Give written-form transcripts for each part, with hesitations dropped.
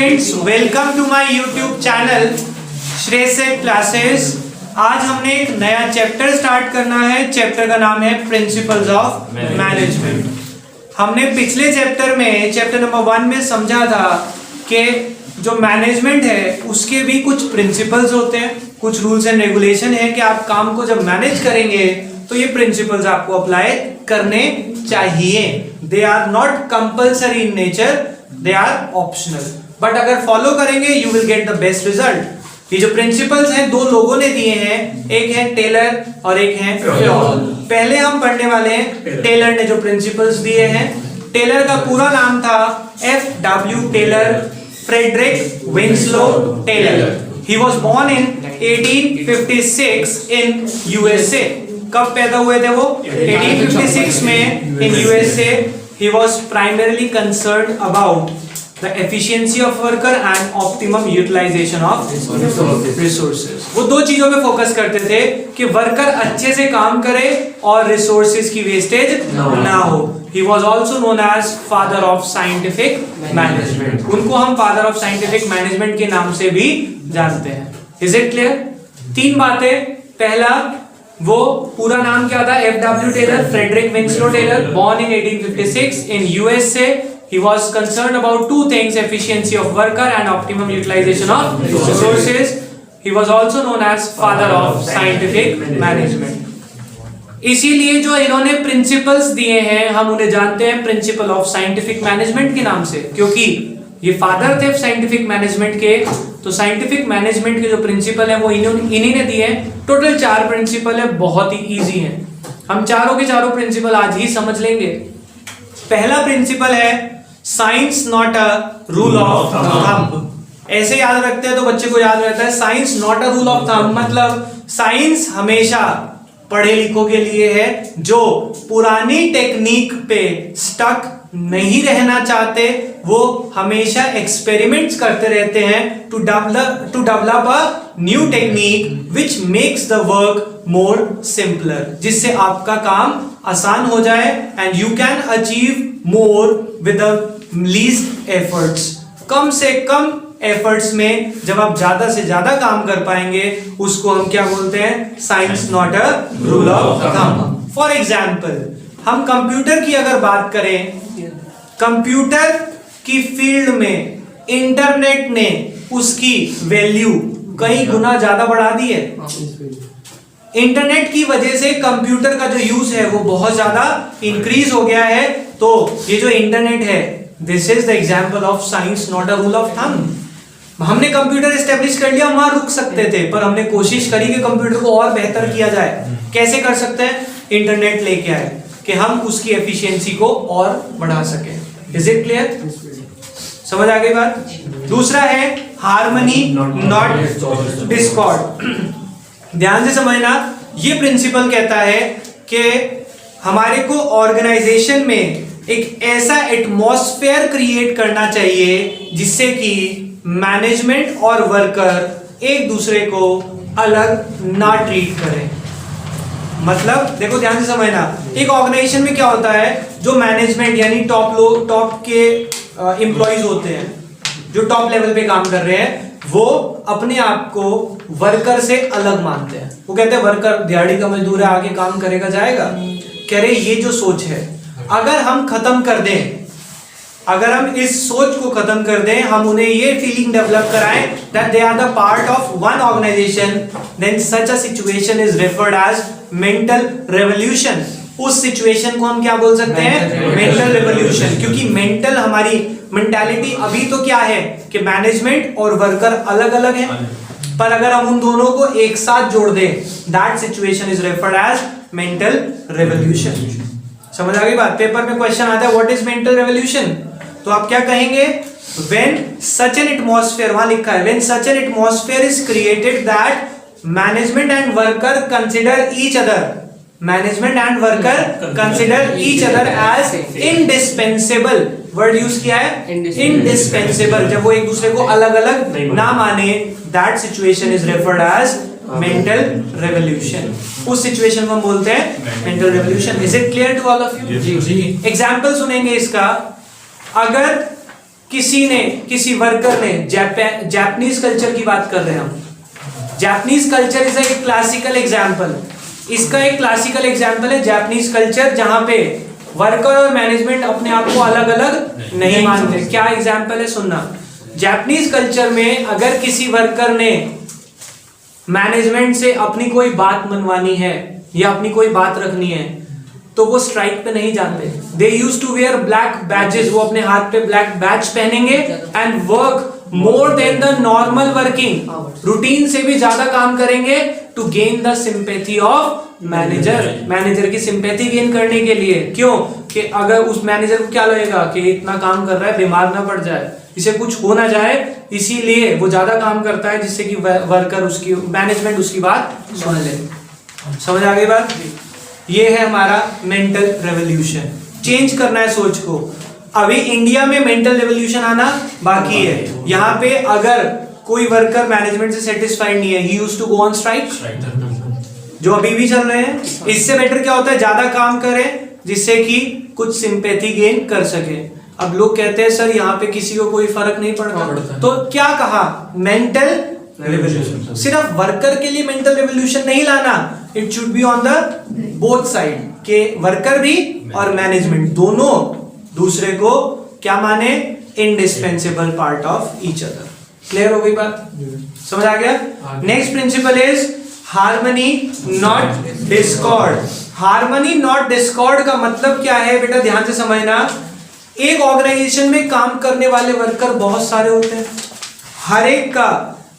Students, welcome to my YouTube channel श्रेयसेट classes. आज हमने एक नया चैप्टर स्टार्ट करना है। चैप्टर का नाम है प्रिंसिपल्स ऑफ मैनेजमेंट। हमने पिछले चैप्टर में चैप्टर नंबर 1 में समझा था कि जो मैनेजमेंट है उसके भी कुछ प्रिंसिपल्स होते हैं, कुछ रूल्स एंड रेगुलेशन है कि आप काम को जब मैनेज करेंगे तो ये प्रिंसिपल्स आपको अप्लाई करने चाहिए। They are not compulsory in nature, they are optional, but अगर फॉलो करेंगे you will get the best result. ये जो प्रिंसिपल्स हैं दो लोगों ने दिए हैं, एक है टेलर और एक है फ्योल। पहले हम पढ़ने वाले हैं टेलर ने जो प्रिंसिपल्स दिए हैं। टेलर का पूरा नाम था F.W. Taylor, Frederick Winslow Taylor. He was born in 1856 in USA। कब पैदा हुए थे वो? 1856 में in USA। He was primarily concerned about the efficiency of worker and optimum utilization of resources। वो दो चीजों पे फोकस करते थे कि वर्कर अच्छे से काम करे और रिसोर्सेज की वेस्टेज ना हो। He was also known as father of scientific management। उनको हम father of scientific management के नाम से भी जानते हैं। Is it clear? तीन बातें। पहला, वो पूरा नाम क्या था? F.W. Taylor, Frederick Winslow Taylor, born in 1856 in USA। He was concerned about two things: efficiency of worker and optimum utilization of resources। He was also known as father of scientific management। इसीलिए जो इन्होंने principles दिए हैं हम उन्हें जानते हैं principle of scientific management के नाम से, क्योंकि ये फादर थे साइंटिफिक मैनेजमेंट के। तो साइंटिफिक मैनेजमेंट के जो प्रिंसिपल है वो इन्हीं ने दिए हैं। टोटल 4 प्रिंसिपल है, बहुत ही इजी है। हम चारों के चारों प्रिंसिपल आज ही समझ लेंगे। पहला प्रिंसिपल है science not a rule of thumb. ऐसे याद रखते हैं तो बच्चे को याद रहता है science not a rule of thumb, मतलब साइंस हमेशा पढ़े लिखों के लिए है जो पुरानी टेक्निक पे स्टक नहीं रहना चाहते। वो हमेशा एक्सपेरिमेंट्स करते रहते हैं to develop a new technique which makes the work more simpler, जिससे आपका काम आसान हो जाए and you can achieve more with the least efforts. कम से कम एफर्ट्स में जब आप ज्यादा से ज्यादा काम कर पाएंगे उसको हम क्या बोलते हैं? Science not a rule of thumb. For example, हम कंप्यूटर की अगर बात करें, कंप्यूटर की फील्ड में इंटरनेट ने उसकी वैल्यू कई गुना ज्यादा बढ़ा दी है। इंटरनेट की वजह से कंप्यूटर का जो यूज है वो बहुत ज्यादा इंक्रीज हो गया है। तो ये जो इंटरनेट है, this is the example of science not a rule of thumb. हमने कंप्यूटर एस्टेब्लिश कर लिया, वहां रुक सकते थे, पर हमने कोशिश करी कि कंप्यूटर को और बेहतर किया जाए। कैसे कर सकते हैं? इंटरनेट लेके आए कि हम उसकी एफिशिएंसी को और बढ़ा सके। Is it clear? समझ आ गई बात? दूसरा है हार्मनी नॉट डिस्कॉर्ड। ध्यान से समझना, ये प्रिंसिपल कहता है कि हमारे को ऑर्गेनाइजेशन में एक ऐसा एटमॉस्फेयर क्रिएट करना चाहिए जिससे कि मैनेजमेंट और वर्कर एक दूसरे को अलग ना ट्रीट करें। मतलब देखो, ध्यान से समझना, एक ऑर्गेनाइजेशन में क्या होता है, जो मैनेजमेंट यानी टॉप के एम्प्लॉइज होते हैं, जो टॉप लेवल पे काम कर रहे हैं, वो अपने आप को वर्कर से अलग मानते हैं। वो कहते हैं वर्कर दिहाड़ी का मजदूर है, आगे काम करेगा जाएगा। कह रहे ये जो सोच है अगर हम खत्म कर दें, अगर हम इस सोच को खत्म कर दें, हम उन्हें ये फीलिंग डेवलप कराएं that they are the part of one organization, then such a situation is referred as mental revolution। उस सिचुएशन को हम क्या बोल सकते हैं? Mental revolution. क्योंकि मेंटल हमारी मेंटालिटी अभी तो क्या है कि मैनेजमेंट और वर्कर अलग अलग हैं, पर अगर हम उन दोनों को एक साथ जोड़ दें, that situation is referred as mental revolution. समझ आ गई बात? पेपर में क्वेश्चन आता है व्हाट इज मेंटल रेवोल्यूशन, तो आप क्या कहेंगे? When such an atmosphere, वहां लिखा है, when such an atmosphere is created that management and worker consider each other, management and worker consider each other as indispensable। Word use किया है indispensable। जब वो एक दूसरे को अलग अलग ना माने, that situation is referred as mental revolution। उस सिचुएशन को हम बोलते हैं mental revolution। Is it clear to all of you? जी। एग्जाम्पल सुनेंगे इसका। अगर किसी वर्कर ने जापानीज कल्चर की बात कर रहे हैं हम। Japanese culture is a classical example. इसका एक क्लासिकल एग्जाम्पल है जापानीज कल्चर, जहां पे वर्कर और मैनेजमेंट अपने आप को अलग अलग नहीं मानते। क्या एग्जाम्पल है सुनना। जापानीज कल्चर में अगर किसी वर्कर ने मैनेजमेंट से अपनी कोई बात मनवानी है या अपनी कोई बात रखनी है तो वो स्ट्राइक पे नहीं जाते। They use to wear black badges, वो अपने हाथ पे ब्लैक बैज पहनेंगे and work more than the normal working, routine से भी ज्यादा काम करेंगे to gain the sympathy of manager की सिंपैथी गेन करने के लिए। क्यों? कि अगर उस मैनेजर को क्या लगेगा कि इतना काम कर रहा है, बीमार ना पड़ जाए, इसे कुछ हो ना जाए, इसीलिए वो ज्यादा काम करता है जिससे कि वर्कर उसकी मैनेजमेंट उसकी बात सुन ले। समझ आ गई बात? ये है हमारा मेंटल रेवोल्यूशन। चेंज करना है सोच को। अभी इंडिया में मेंटल रेवोल्यूशन आना बाकी है। यहाँ पे अगर कोई वर्कर मैनेजमेंट से सेटिस्फाइड नहीं है, he used to go on strike, जो अभी भी चल रहे हैं। इससे बेटर क्या होता है, ज्यादा काम करें जिससे कि कुछ सिंपैथी गेन कर सके। अब लोग कहते हैं सर यहाँ पे किसी को कोई फर्क नहीं पड़ता, तो क्या कहा? Mental revolution. सिर्फ वर्कर के लिए मेंटल रेवोल्यूशन नहीं लाना, it should be on the both side, के वर्कर भी और मैनेजमेंट दोनों दूसरे को क्या माने? Indispensable part of each other. Clear हो गई बात? समझ आ गया? Next principle is harmony not Discord. Harmony not Discord का मतलब क्या है बेटा, ध्यान से समझना। एक ऑर्गेनाइजेशन में काम करने वाले वर्कर बहुत सारे होते हैं, हर एक का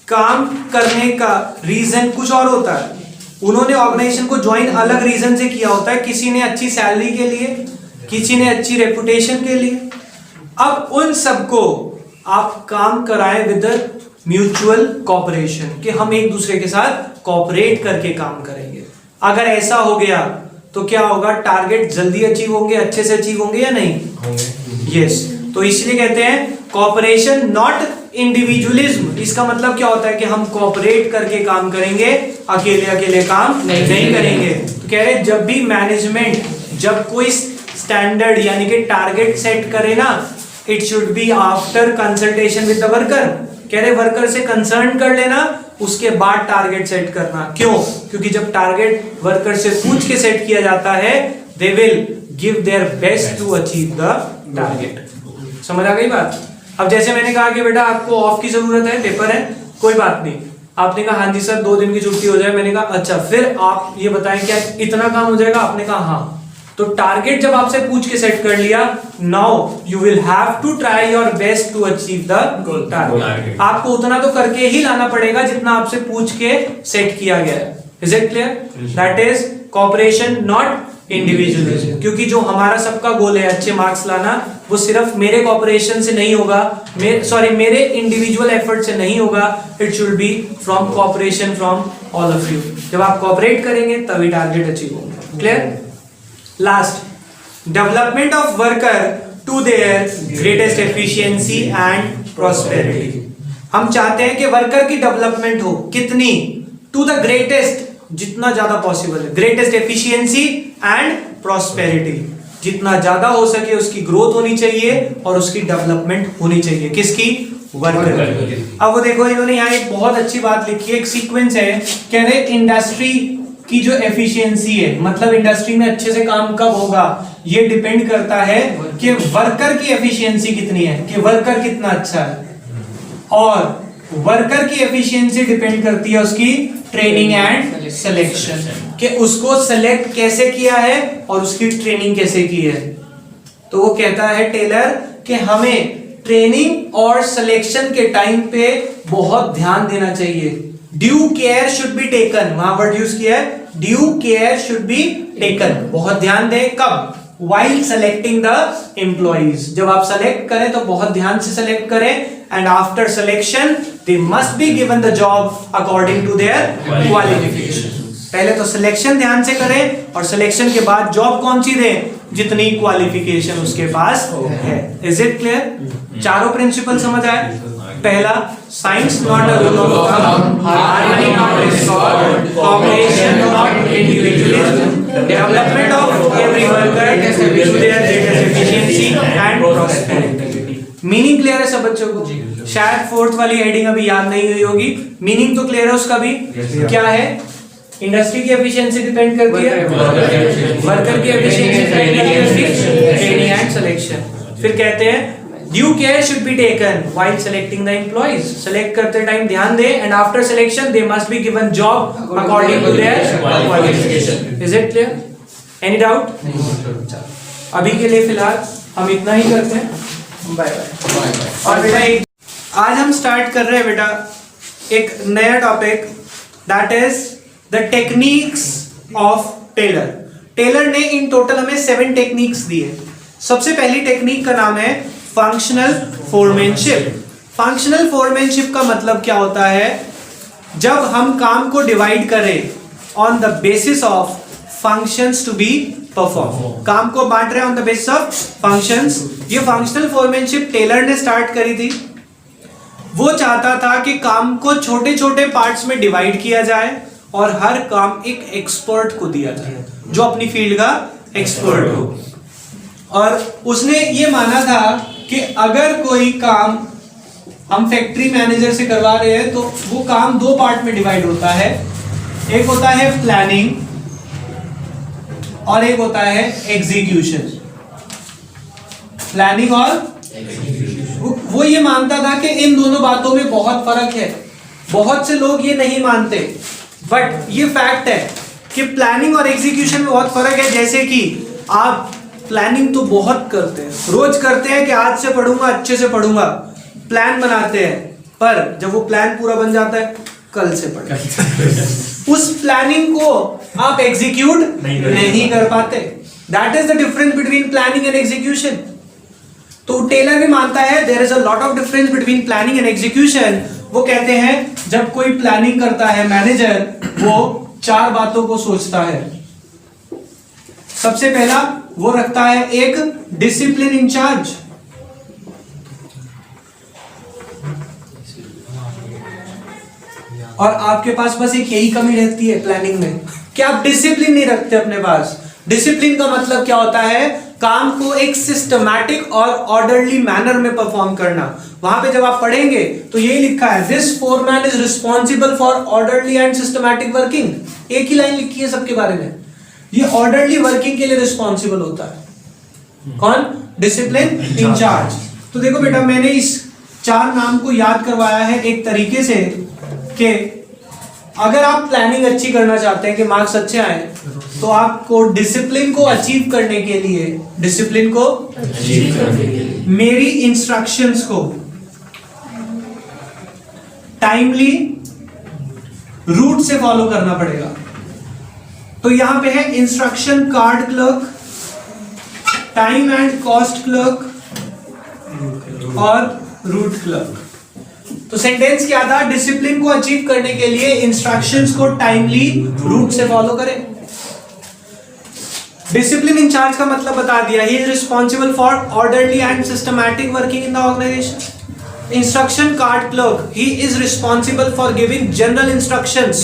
काम करने का रीजन कुछ और होता है। उन्होंने ऑर्गेनाइजेशन को ज्वाइन अलग रीजन से किया होता है। किसी ने अच्छी सैलरी के लिए, किसी ने अच्छी रेपुटेशन के लिए। अब उन सबको आप काम कराएं विद म्यूचुअल कोऑपरेशन, कि हम एक दूसरे के साथ कोऑपरेट करके काम करेंगे। अगर ऐसा हो गया तो क्या होगा? टारगेट जल्दी अचीव होंगे, अच्छे से अचीव होंगे या नहीं होंगे? यस। तो इसलिए कहते हैं कोऑपरेशन नॉट इंडिविजुअलिज्म। इसका मतलब क्या होता है कि हम कोऑपरेट करके काम करेंगे, अकेले अकेले काम नहीं करेंगे। तो कह रहे जब भी मैनेजमेंट जब कोई स्टैंडर्ड यानी कि टारगेट सेट करे ना, it should be after consultation with the worker. कह रहे वर्कर से कंसर्न कर लेना, उसके बाद टारगेट सेट करना। क्यों? क्योंकि जब टारगेट वर्कर से पूछ के सेट किया जाता है, they will give their best to achieve the target. समझ आ गई बात? अब जैसे मैंने कहा कि बेटा आपको ऑफ की जरूरत है, पेपर है, कोई बात नहीं। आपने कहा हाँ जी सर 2 दिन की छुट्टी हो जाए। मैंने कहा अच्छा, फिर आप ये बताएं क्या इतना काम हो जाएगा? आपने कहा हाँ। तो टारगेट जब आपसे पूछ के सेट कर लिया, now you will have to try your best to achieve the target. आपको उतना तो करके ही लाना पड़ेगा जितना आपसे पूछ के सेट किया गया है। Is it clear? That is cooperation not individualism. क्योंकि जो हमारा सबका गोल है अच्छे मार्क्स लाना, वो सिर्फ मेरे कोऑपरेशन से नहीं होगा, मेरे इंडिविजुअल एफर्ट से नहीं होगा। It should be from cooperation from all of you. जब आप कोऑपरेट करेंगे तभी टारगेट अचीव होगा। Clear? Last, development of worker to their greatest efficiency and prosperity. हम चाहते हैं कि वर्कर की डेवलपमेंट हो, कितनी? टू द ग्रेटेस्ट, जितना ज्यादा पॉसिबल है। ग्रेटेस्ट एफिशिएंसी एंड प्रॉस्पेरिटी, जितना ज्यादा हो सके उसकी ग्रोथ होनी चाहिए और उसकी डेवलपमेंट होनी चाहिए। किसकी? वर्कर। अब वो देखो इन्होंने यहाँ एक बहुत अच्छी बात लिखी है, एक सीक्वेंस है। कह रहे इंडस्ट्री की जो एफिशिएंसी है, मतलब इंडस्ट्री में अच्छे से काम कब होगा, ये डिपेंड करता है कि वर्कर की एफिशिएंसी कितनी है, कि वर्कर कितना अच्छा है। और वर्कर की एफिशिएंसी डिपेंड करती है उसकी ट्रेनिंग एंड सिलेक्शन, कि उसको सेलेक्ट कैसे किया है और उसकी ट्रेनिंग कैसे की है। तो वो कहता है टेलर कि हमें ट्रेनिंग और सिलेक्शन के टाइम पे बहुत ध्यान देना चाहिए। Due care should be taken, वहां वर्ड यूज किया है, due care should be taken. बहुत ध्यान दें कब? while selecting the employees, जब आप सेलेक्ट करें तो बहुत ध्यान से सेलेक्ट करें, and after selection they must be given the job according to their qualification। पहले तो सिलेक्शन ध्यान से करें और सिलेक्शन के बाद जॉब कौन सी दें, जितनी क्वालिफिकेशन उसके पास है। Is it clear? चारों प्रिंसिपल समझ आए? पहला, science not a rule of thumb, harmony not disorder, cooperation not individualism, development of every worker to their greatest efficiency and prosperity. Meaning clear है सब बच्चों को? शायद फोर्थ वाली हेडिंग अभी याद नहीं हुई होगी, मीनिंग तो क्लियर है उसका भी। क्या है? इंडस्ट्री की एफिशिएंसी डिपेंड करती है वर्कर की एफिशिएंसी, ट्रेनिंग एंड सिलेक्शन। फिर कहते हैं due care should be taken while selecting the employees. Select करते टाइम ध्यान दें, and after selection they must be given job according to their qualification. Is it clear? Any doubt? अभी के लिए फिलहाल हम इतना ही करते हैं। Bye bye. और बेटा आज हम स्टार्ट कर रहे हैं बेटा एक नया topic, that is the techniques of Taylor. Taylor ने इन टोटल हमें 7 टेक्निक्स दिए। सबसे पहली टेक्निक का नाम है फंक्शनल फोरमैनशिप। फंक्शनल फोरमैनशिप का मतलब क्या होता है? जब हम काम को डिवाइड करें on the basis of functions to be perform, काम को बांट रहे हैं on the basis of functions. ये फंक्शनल फोरमैनशिप टेलर ने स्टार्ट करी थी। वो चाहता था कि काम को छोटे छोटे पार्ट्स में डिवाइड किया जाए और हर काम एक एक्सपर्ट को दिया जाए जो अपनी फील्ड का एक्सपर्ट हो। और उसने ये माना था कि अगर कोई काम हम फैक्ट्री मैनेजर से करवा रहे हैं तो वो काम 2 पार्ट में डिवाइड होता है। एक होता है प्लानिंग और एक होता है एग्जीक्यूशन। प्लानिंग और वो ये मानता था कि इन दोनों बातों में बहुत फर्क है। बहुत से लोग ये नहीं मानते, बट ये फैक्ट है कि प्लानिंग और एग्जीक्यूशन में बहुत फर्क है। जैसे कि आप प्लानिंग तो बहुत करते हैं, रोज करते हैं कि आज से पढ़ूंगा, अच्छे से पढ़ूंगा, प्लान बनाते हैं, पर जब वो प्लान पूरा बन जाता है कल से पढ़ेंगे। उस प्लानिंग को आप एग्जीक्यूट नहीं कर पाते। That is the difference between planning and execution. तो टेलर भी मानता है there is a lot of difference between planning and execution. वो कहते हैं जब कोई प्लानिंग करता है मैनेजर, वो 4 बातों को सोचता है। सबसे पहला वो रखता है एक डिसिप्लिन इंचार्ज। और आपके पास बस एक यही कमी रहती है प्लानिंग में कि आप डिसिप्लिन नहीं रखते अपने पास। डिसिप्लिन का मतलब क्या होता है? काम को एक सिस्टमैटिक और ऑर्डरली मैनर में परफॉर्म करना। वहां पे जब आप पढ़ेंगे तो यही लिखा है, this foreman is responsible for orderly and systematic working. एक ही लाइन लिखी है सबके बारे में। ये ऑर्डरली वर्किंग के लिए रिस्पॉन्सिबल होता है कौन? Discipline incharge. तो देखो बेटा, मैंने इस 4 नाम को याद करवाया है एक तरीके से कि अगर आप प्लानिंग अच्छी करना चाहते हैं कि मार्क्स अच्छे आए, तो आपको डिसिप्लिन को अचीव करने के लिए मेरी इंस्ट्रक्शंस को टाइमली रूट से फॉलो करना पड़ेगा। तो यहां पे है instruction card clerk, time and cost clerk और रूट क्लर्क। तो सेंटेंस क्या था? डिसिप्लिन को अचीव करने के लिए इंस्ट्रक्शंस को टाइमली रूट से फॉलो करें। डिसिप्लिन इंचार्ज का मतलब बता दिया, he is responsible for orderly and systematic working in the organisation. Instruction card clerk, he is responsible for giving general instructions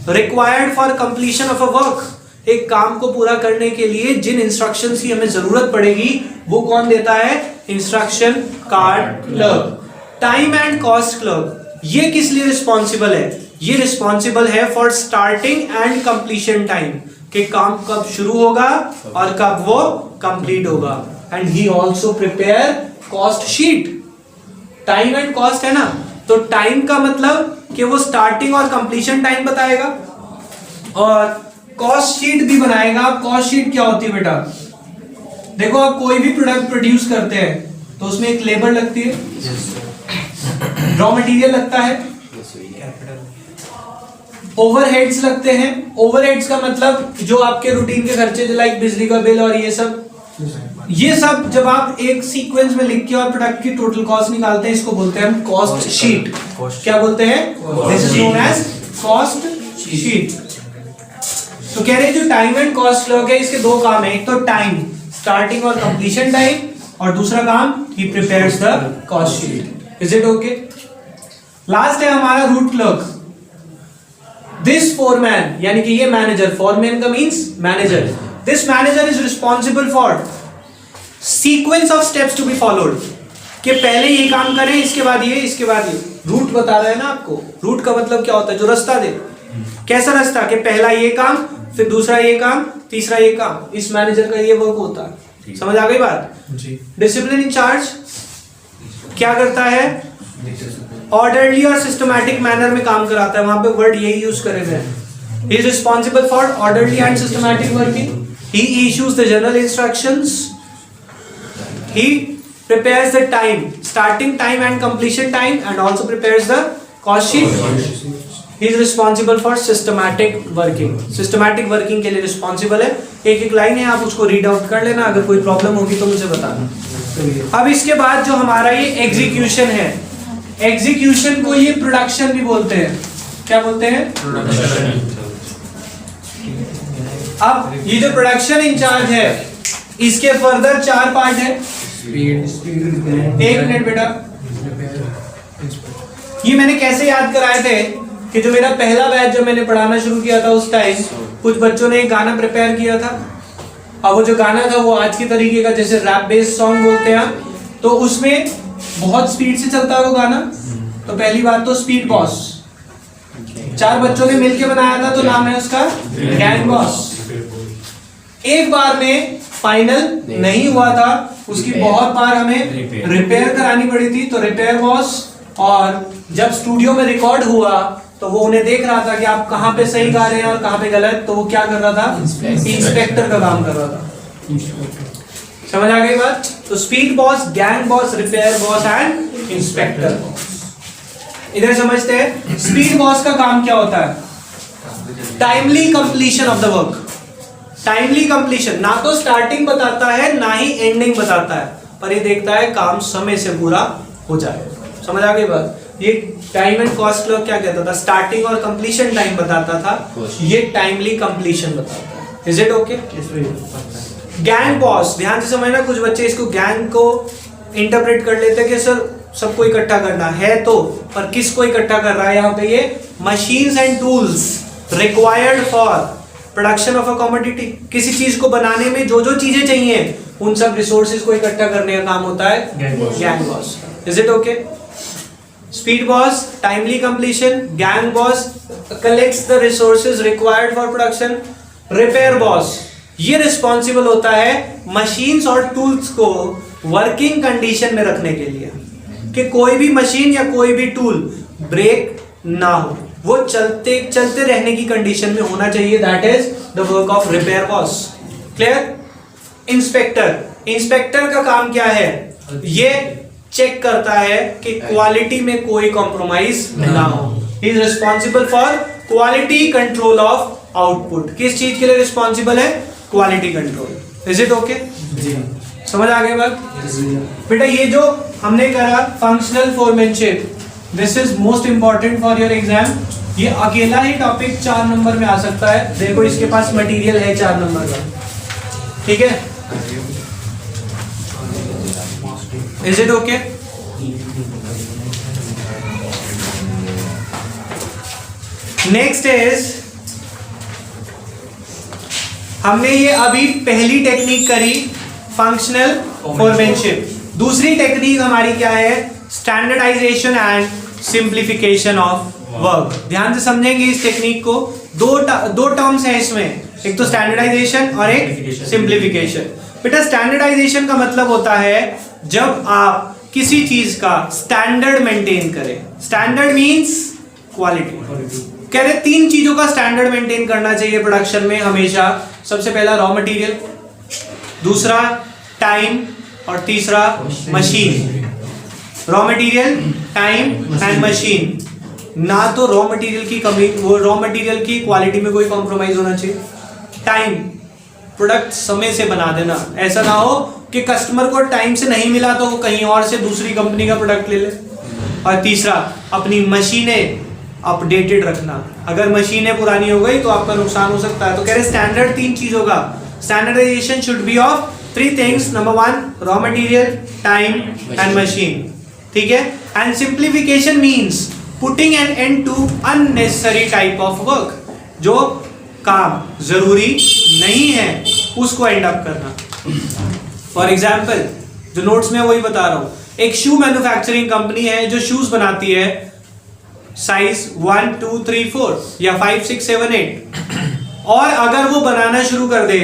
required for completion of a work. एक काम को पूरा करने के लिए जिन इंस्ट्रक्शंस की हमें जरूरत पड़ेगी वो कौन देता है? Instruction card clerk. Time and cost clerk, ये किस लिए रिस्पॉन्सिबल है? ये रिस्पॉन्सिबल है for starting and completion time, कि काम कब शुरू होगा और कब वो कंप्लीट होगा। And he also prepare cost sheet. Time and cost है ना, तो टाइम का मतलब कि वो स्टार्टिंग और कंप्लीशन टाइम बताएगा, और कॉस्ट शीट भी बनाएगा। कॉस्ट शीट क्या होती है बेटा? देखो, आप कोई भी प्रोडक्ट प्रोड्यूस करते हैं तो उसमें एक लेबर लगती है, रॉ मटेरियल लगता है, ओवरहेड्स लगते हैं। ओवरहेड्स का मतलब जो आपके रूटीन के खर्चे, लाइक बिजली का बिल और ये सब जब आप एक सीक्वेंस में लिख के और प्रोडक्ट की टोटल कॉस्ट निकालते हैं, इसको बोलते हैं हम कॉस्ट शीट। क्या बोलते हैं? This is known as cost sheet. तो कह रहे जो टाइम एंड कॉस्ट क्लर्क है, इसके 2 काम है। एक तो टाइम, स्टार्टिंग और कंप्लीशन टाइम, और दूसरा काम ही prepares the cost sheet. Is it okay? Last है हमारा रूट क्लर्क। दिस फोरमैन, यानी कि ये मैनेजर, फोरमैन का means manager. This manager is responsible for sequence of steps to be followed. कि पहले ये काम करें, इसके बाद ये, इसके बाद ये। रूट बता रहा है ना आपको। रूट का मतलब क्या होता है? जो रास्ता दे। कैसा रास्ता? कि पहला ये काम, फिर दूसरा ये काम, तीसरा ये काम। इस मैनेजर का ये वर्क होता है। समझ आ गई बात जी। डिसिप्लिन इंचार्ज क्या करता है? ऑर्डरली और सिस्टमैटिक मैनर में काम कराता है। वहां पे वर्ड यही यूज करे हुए हैं। He is responsible for orderly and systematic working. He issues the general instructions. He prepares the time, starting time and completion time, and also prepares the cost sheet. He is responsible for systematic working. Systematic working के लिए responsible है। एक एक line है, आप उसको read out कर लेना। अगर कोई प्रॉब्लम होगी तो मुझे बताना। अब इसके बाद जो हमारा ये एग्जीक्यूशन है, एग्जीक्यूशन को ये प्रोडक्शन भी बोलते हैं। क्या बोलते हैं? प्रोडक्शन। अब ये जो प्रोडक्शन इंचार्ज है, इसके फर्दर 4 पार्ट है। एक मिनट बेटा, ये मैंने कैसे याद कराए थे कि जो मेरा पहला बैच जो मैंने पढ़ाना शुरू किया था उस टाइम कुछ बच्चों ने एक गाना प्रिपेयर किया था। अब वो जो गाना था वो आज के तरीके का, जैसे रैप बेस्ड सॉन्ग बोलते हैं, तो उसमें बहुत स्पीड से चलता है वो गाना। तो पहली बात तो स्पीड बॉस 4 बच्चों ने मिलके बनाया था, तो नाम है उसका गैंग बॉस। एक बार में फाइनल नहीं हुआ था, उसकी बहुत बार हमें रिपेयर करानी पड़ी थी, तो रिपेयर बॉस। और जब स्टूडियो में रिकॉर्ड हुआ तो वो उन्हें देख रहा था कि आप कहाँ पे सही गा रहे हैं और कहाँ पे गलत, तो वो क्या कर रहा था? इंस्पेक्टर का काम कर रहा था। समझ आ गई बात? तो speed boss, gang boss, repair boss and inspector boss. इधर समझते हैं स्पीड बॉस का काम क्या होता है? Timely completion of the work. Timely completion, ना तो स्टार्टिंग बताता है ना ही एंडिंग बताता है, पर ये देखता है काम समय से पूरा हो जाए। समझ आ गई बात? ये टाइम एंड कॉस्ट क्लर्क क्या कहता था? स्टार्टिंग और कंप्लीशन टाइम बताता था, ये टाइमली कंप्लीशन बताता है। Is it okay? Gang boss, ध्यान से समझना, कुछ बच्चे इसको गैंग को इंटरप्रेट कर लेते हैं कि सर सबको इकट्ठा करना है, तो पर किसको इकट्ठा कर रहा है यहाँ पे? ये machines and tools required for production of a commodity. किसी चीज को बनाने में जो जो चीजें चाहिए उन सब रिसोर्सेज को इकट्ठा करने का काम होता है gang boss. Is it okay? Speed boss timely completion, gang boss collects the resources required for production, repair boss ये रिस्पॉन्सिबल होता है मशीन्स और टूल्स को वर्किंग कंडीशन में रखने के लिए, कि कोई भी मशीन या कोई भी टूल ब्रेक ना हो, वो चलते चलते रहने की कंडीशन में होना चाहिए। That is the work of repair boss. Clear? Inspector, inspector का काम क्या है? ये चेक करता है कि क्वालिटी में कोई कॉम्प्रोमाइज ना हो। He is responsible for quality control of output. किस चीज के लिए रिस्पॉन्सिबल है? Quality control. Is it okay? जी, समझ आ गई बात? बेटा ये जो हमने करा functional foremanship, this is most important for your exam. ये अकेला ही टॉपिक 4 नंबर में आ सकता है। देखो इसके पास मटेरियल है 4 नंबर का, ठीक है? Is it okay? Next is, हमने ये अभी पहली टेक्निक करी फंक्शनल फोरमैनशिप। दूसरी टेक्निक हमारी क्या है? Standardisation and simplification of work. ध्यान से समझेंगे इस टेक्निक को। दो टर्म्स हैं इसमें, एक तो स्टैंडर्डाइजेशन और एक सिंप्लीफिकेशन। बेटा स्टैंडर्डाइजेशन का मतलब होता है जब आप किसी चीज का स्टैंडर्ड मेंटेन करें। Standard means quality. कह रहे 3 चीजों का स्टैंडर्ड मेंटेन करना चाहिए प्रोडक्शन में हमेशा। सबसे पहला रॉ मटेरियल, दूसरा टाइम और तीसरा machine. Raw material, time and machine. ना तो रॉ मटेरियल की कमी, वो रॉ मटेरियल की क्वालिटी में कोई कॉम्प्रोमाइज होना चाहिए। टाइम, प्रोडक्ट समय से बना देना, ऐसा ना हो कि कस्टमर को टाइम से नहीं मिला तो वो कहीं और से दूसरी कंपनी का प्रोडक्ट ले ले। और तीसरा, अपनी मशीनें अपडेटेड रखना। अगर मशीनें पुरानी हो गई तो आपका नुकसान हो सकता है। तो कह रहे स्टैंडर्ड 3 चीजों का standardisation should be of 3 things. Number 1 raw material, time and machine, ठीक है? And simplification means putting an end to unnecessary type of work. जो काम जरूरी नहीं है उसको एंड अप करना। फॉर एग्जाम्पल, जो नोट्स में वही बता रहा हूं, एक शू मैन्युफैक्चरिंग कंपनी है जो शूज बनाती है साइज 1, 2, 3, 4 या 5, 6, 7, 8, और अगर वो बनाना शुरू कर दे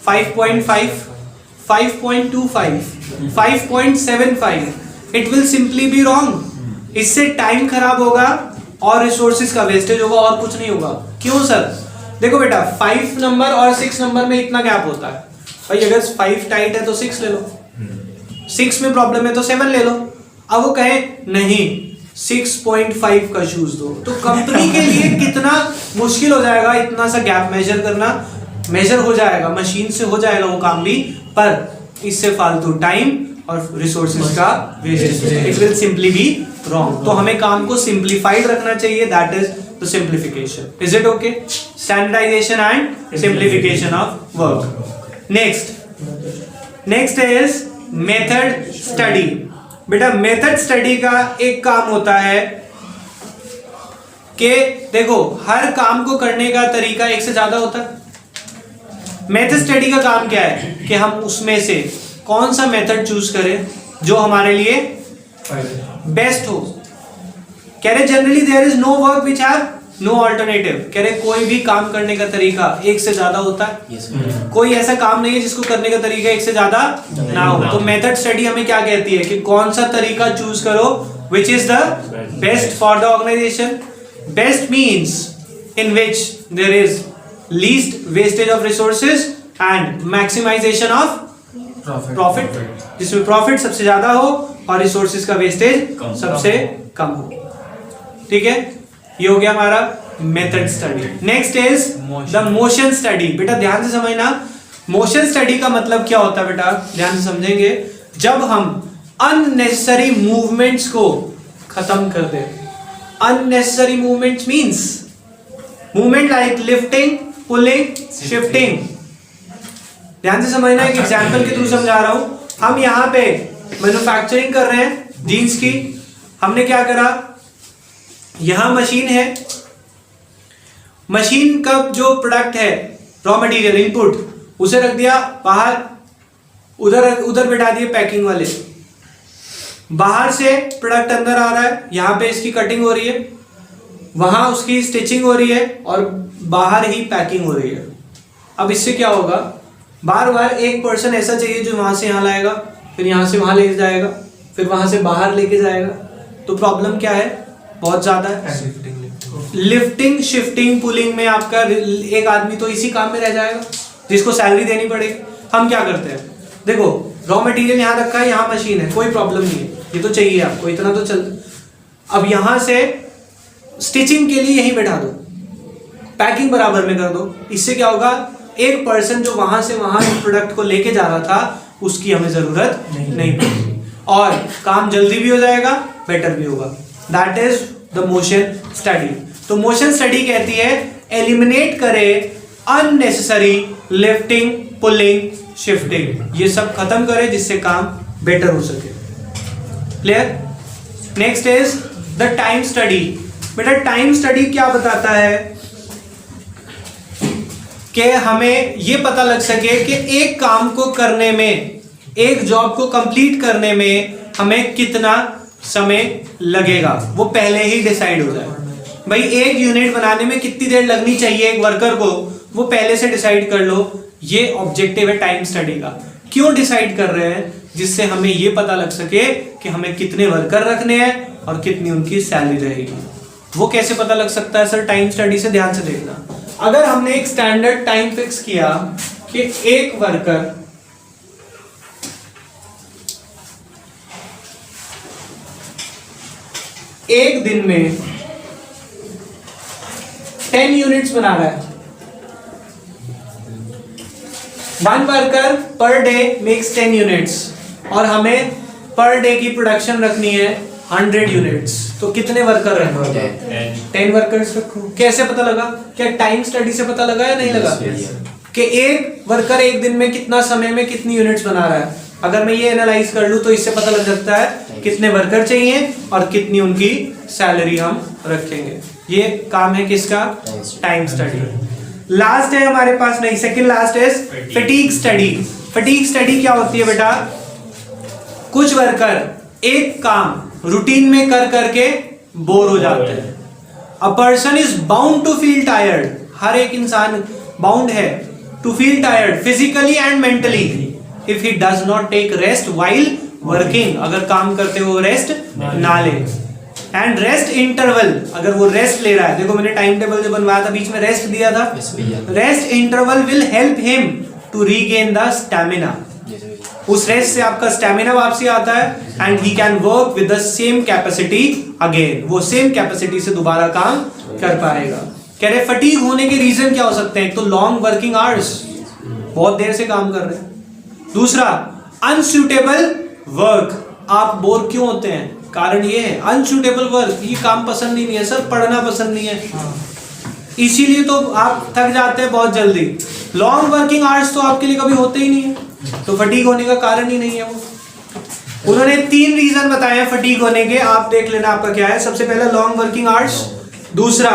5.5, 5.25, 5.75, it will simply be wrong. इससे टाइम खराब होगा और रिसोर्सेज का वेस्टेज होगा और कुछ नहीं होगा। क्यों सर? देखो बेटा, 5 नंबर और 6 नंबर में इतना गैप होता है भाई। अगर 5 टाइट है तो 6 ले लो, 6 में प्रॉब्लम है तो 7 ले लो। अब वो कहे नहीं 6.5 का शूज दो, तो कंपनी के लिए कितना मुश्किल हो जाएगा इतना सा गैप मेजर करना। मेजर हो जाएगा, मशीन से हो जाएगा वो काम भी, पर इससे फालतू टाइम और रिसोर्सेज का waste, it will simply be wrong. तो हमें काम को सिंप्लीफाइड रखना चाहिए, that is the simplification. Is it okay? Standardisation and simplification of work. Next is method study. बेटा मेथड स्टडी का एक काम होता है कि देखो हर काम को करने का तरीका एक से ज्यादा होता है। मेथड स्टडी का काम क्या है कि हम उसमें से कौन सा मेथड चूज करें जो हमारे लिए बेस्ट हो। कह रहे generally there is no work which have no alternative. कह रहे कोई भी काम करने का तरीका एक से ज्यादा होता है, कोई ऐसा काम नहीं है जिसको करने का तरीका एक से ज्यादा ना हो। तो मेथड स्टडी हमें क्या कहती है कि कौन सा तरीका चूज करो which is the best for the organisation. Best means in which there is least wastage of resources and maximisation of profit, जिसमें प्रॉफिट सबसे ज्यादा हो और रिसोर्सेज का वेस्टेज सबसे कम हो। ठीक है, ये हो गया हमारा method study. Next is the motion study. बेटा ध्यान से समझना, मोशन स्टडी का मतलब क्या होता है बेटा, ध्यान से समझेंगे। जब हम अननेसेसरी मूवमेंट्स को खत्म कर दे। Unnecessary movements means movement like lifting, pulling, shifting. ध्यान से समझना, एक एग्जांपल के थ्रू समझा रहा हूं। हम यहाँ पे मैन्युफैक्चरिंग कर रहे हैं जीन्स की। हमने क्या करा, यहां मशीन है, मशीन का जो प्रोडक्ट है रॉ मटेरियल इनपुट उसे रख दिया बाहर, उधर बैठा दिए पैकिंग वाले। बाहर से प्रोडक्ट अंदर आ रहा है, यहां पे इसकी कटिंग हो रही है, वहां उसकी स्टिचिंग हो रही है और बाहर ही पैकिंग हो रही है। अब इससे क्या होगा, बार बार एक पर्सन ऐसा चाहिए जो वहां से यहां लाएगा, फिर यहां से वहां लेके जाएगा, फिर वहां से बाहर लेके जाएगा। तो प्रॉब्लम क्या है, बहुत ज्यादा है। लिफ्टिंग, शिफ्टिंग, पुलिंग में आपका एक आदमी तो इसी काम में रह जाएगा जिसको सैलरी देनी पड़ेगी। हम क्या करते हैं, देखो रॉ मटेरियल यहाँ रखा है, यहाँ मशीन है, कोई प्रॉब्लम नहीं है, ये तो चाहिए आपको, इतना तो चल। अब यहाँ से स्टिचिंग के लिए यहीं बैठा दो, पैकिंग बराबर में कर दो। इससे क्या होगा, एक पर्सन जो वहां से वहां प्रोडक्ट को लेके जा रहा था उसकी हमें जरूरत नहीं पड़ेगी और काम जल्दी भी हो जाएगा, बेटर भी होगा। That is the motion study. तो मोशन स्टडी कहती है एलिमिनेट करे अननेसेसरी लिफ्टिंग, पुलिंग, शिफ्टिंग, ये सब खत्म करे जिससे काम बेटर हो सके। Clear? Next is the time study. बेटा टाइम स्टडी क्या बताता है कि हमें ये पता लग सके कि एक काम को करने में, एक जॉब को कंप्लीट करने में हमें कितना समय लगेगा, वो पहले ही डिसाइड हो जाए। भाई एक यूनिट बनाने में कितनी देर लगनी चाहिए एक वर्कर को, वो पहले से डिसाइड कर लो। ये ऑब्जेक्टिव है टाइम स्टडी का। क्यों डिसाइड कर रहे हैं, जिससे हमें ये पता लग सके कि हमें कितने वर्कर रखने हैं और कितनी उनकी सैलरी रहेगी। वो कैसे पता लग सकता है सर, टाइम स्टडी से। ध्यान से देखना, अगर हमने एक स्टैंडर्ड टाइम फिक्स किया कि एक वर्कर एक दिन में 10 यूनिट्स बना रहा है, one worker per day makes 10 units, और हमें पर डे की प्रोडक्शन रखनी है 100 यूनिट्स, तो कितने वर्कर रखोगे? 10 वर्कर्स रखो। कैसे पता लगा? क्या टाइम स्टडी से पता लगा या नहीं लगा कि एक वर्कर एक दिन में कितना समय में कितनी यूनिट्स बना रहा है? अगर मैं ये एनालाइज कर लूं तो इससे पता लग सकता है कितने वर्कर चाहिए और कितनी उनकी सैलरी हम रखेंगे। ये काम है किसका? Time study. लास्ट है हमारे पास, नहीं second last is fatigue study. Fatigue study क्या होती है बेटा? कुछ वर्कर एक काम रूटीन में कर करके बोर हो जाते हैं. A person is bound to feel tired. हर एक इंसान बाउंड है to feel tired physically and mentally if he does not take rest while working. अगर काम करते हुए रेस्ट ना ले. एंड रेस्ट इंटरवल, अगर वो रेस्ट ले रहा है, देखो मैंने टाइम टेबल जो बनवाया था बीच में रेस्ट दिया था. Rest interval will help him to regain the stamina. उस रेस्ट से आपका स्टैमिना वापसी आता है and he can work with the same capacity again. वो सेम कैपेसिटी से दोबारा काम कर पाएगा. कह रहे फटीग होने के रीजन क्या हो सकते हैं? एक तो लॉन्ग वर्किंग आवर्स, बहुत देर से काम कर रहे हैं. दूसरा अनसूटेबल वर्क. आप बोर क्यों होते हैं? कारण ये है अनसूटेबल वर्क. ये काम पसंद ही नहीं है सर, पढ़ना पसंद नहीं है, इसीलिए तो आप थक जाते हैं बहुत जल्दी. लॉन्ग वर्किंग आवर्स तो आपके लिए कभी होते ही नहीं है, तो फटीग होने का कारण ही नहीं है वो. उन्होंने 3 रीजन बताए हैं फटीग होने के. आप देख लेना आपका क्या है. सबसे पहला लॉन्ग वर्किंग आवर्स, दूसरा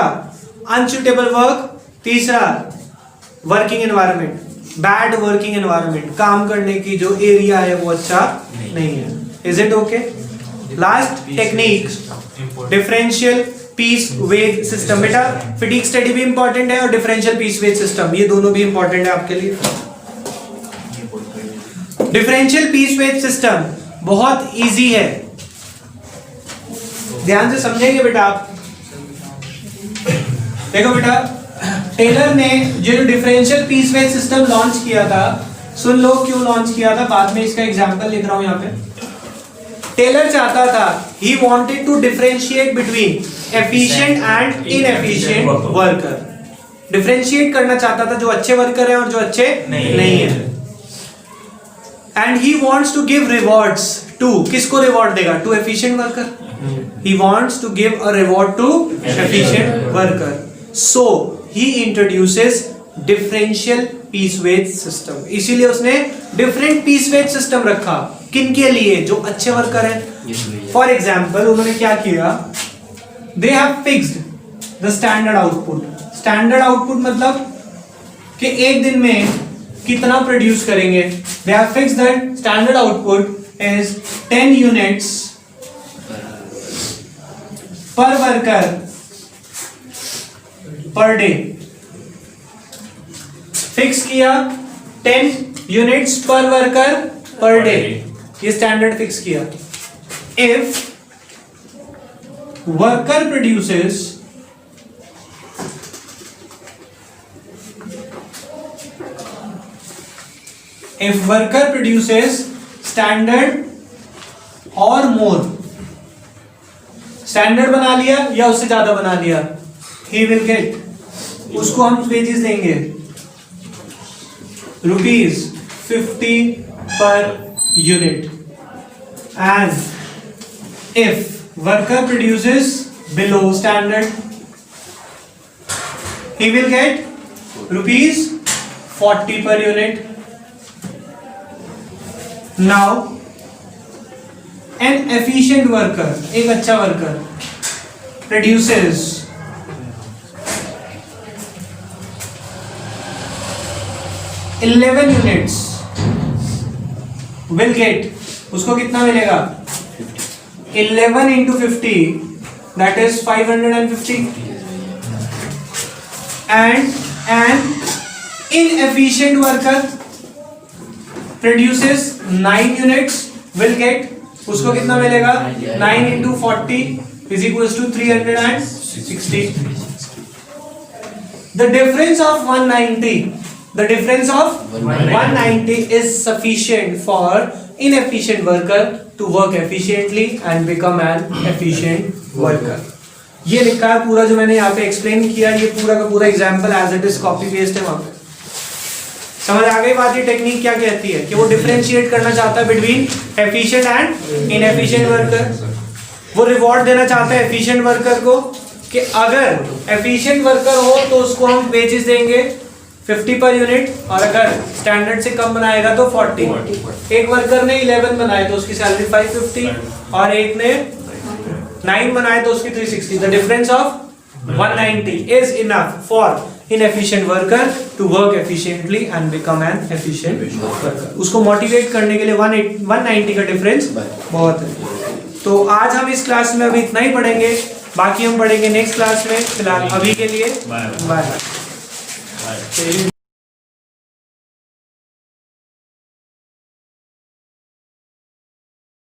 अनसूटेबल वर्क, तीसरा working environment, bad working environment. काम करने की जो एरिया है वो अच्छा नहीं है. Is it okay? Last technique differential piece wage system. बेटा फटीग स्टडी भी इंपॉर्टेंट है और डिफरेंशियल पीस वेज सिस्टम, ये दोनों भी इंपॉर्टेंट है आपके लिए. डिफरेंशियल पीस वेज सिस्टम बहुत इजी है, ध्यान से समझेंगे बेटा आप. देखो बेटा, टेलर ने जो differential piece wage system launch किया था, सुन लो क्यों लॉन्च किया था, बाद में इसका एग्जांपल लिख रहा हूं यहाँ पे. टेलर चाहता था, he wanted to differentiate between efficient and inefficient worker. Differentiate करना चाहता था जो अच्छे वर्कर हैं और जो अच्छे नहीं है. And he wants to give rewards to, किसको रिवॉर्ड देगा? To efficient worker. He wants to give a reward to efficient worker. So he introduces differential piece wage system. इसीलिए उसने different piece wage system रखा. किन के लिए? जो अच्छे वर्कर हैं. फॉर एग्जाम्पल उन्होंने क्या किया, they have fixed the standard output. Standard output मतलब कि एक दिन में कितना प्रोड्यूस करेंगे. They have fixed that standard output is 10 units पर वर्कर पर डे. फिक्स किया 10 यूनिट्स पर वर्कर पर डे, ये स्टैंडर्ड फिक्स किया. इफ वर्कर प्रोड्यूसेस स्टैंडर्ड और मोर, स्टैंडर्ड बना लिया या उससे ज्यादा बना लिया, ही विल गेट, उसको हम वेजेस देंगे ₹50 per unit. And if worker produces below standard, he will get ₹40 per unit. Now an efficient worker, एक अच्छा worker produces 11 units, will get, उसको कितना मिलेगा? 11 into 50, that is 550. And an inefficient worker produces 9 units, will get, उसको कितना मिलेगा? 9 into 40 is equals to 360. The difference of 190 is sufficient for inefficient worker to work efficiently and become an efficient worker. ये लिखा है पूरा, जो मैंने यहाँ पे एक्सप्लेन किया, ये पूरा का पूरा example as it is copy paste है वहां पे. समझ आ गई बात? ये टेक्निक क्या कहती है कि वो डिफरेंशिएट करना चाहता है between efficient and inefficient worker. वो रिवॉर्ड देना चाहता है एफिशिएंट वर्कर को कि अगर एफिशिएंट वर्कर हो तो उसको हम वेजेस देंगे 50 पर यूनिट, और अगर स्टैंडर्ड से कम बनाएगा तो 40. एक वर्कर ने 11 बनाए तो उसकी सैलरी 550 और एक ने 9 बनाए तो उसकी 360. The difference of 190 is enough for inefficient worker to work efficiently and become an efficient worker. उसको मोटिवेट करने के लिए 190 का डिफरेंस बहुत है. तो आज हम इस क्लास में अभी इतना ही पढ़ेंगे, बाकी हम पढ़ेंगे नेक्स्ट क्लास में. फिलहाल अभी के लिए बाय बाय.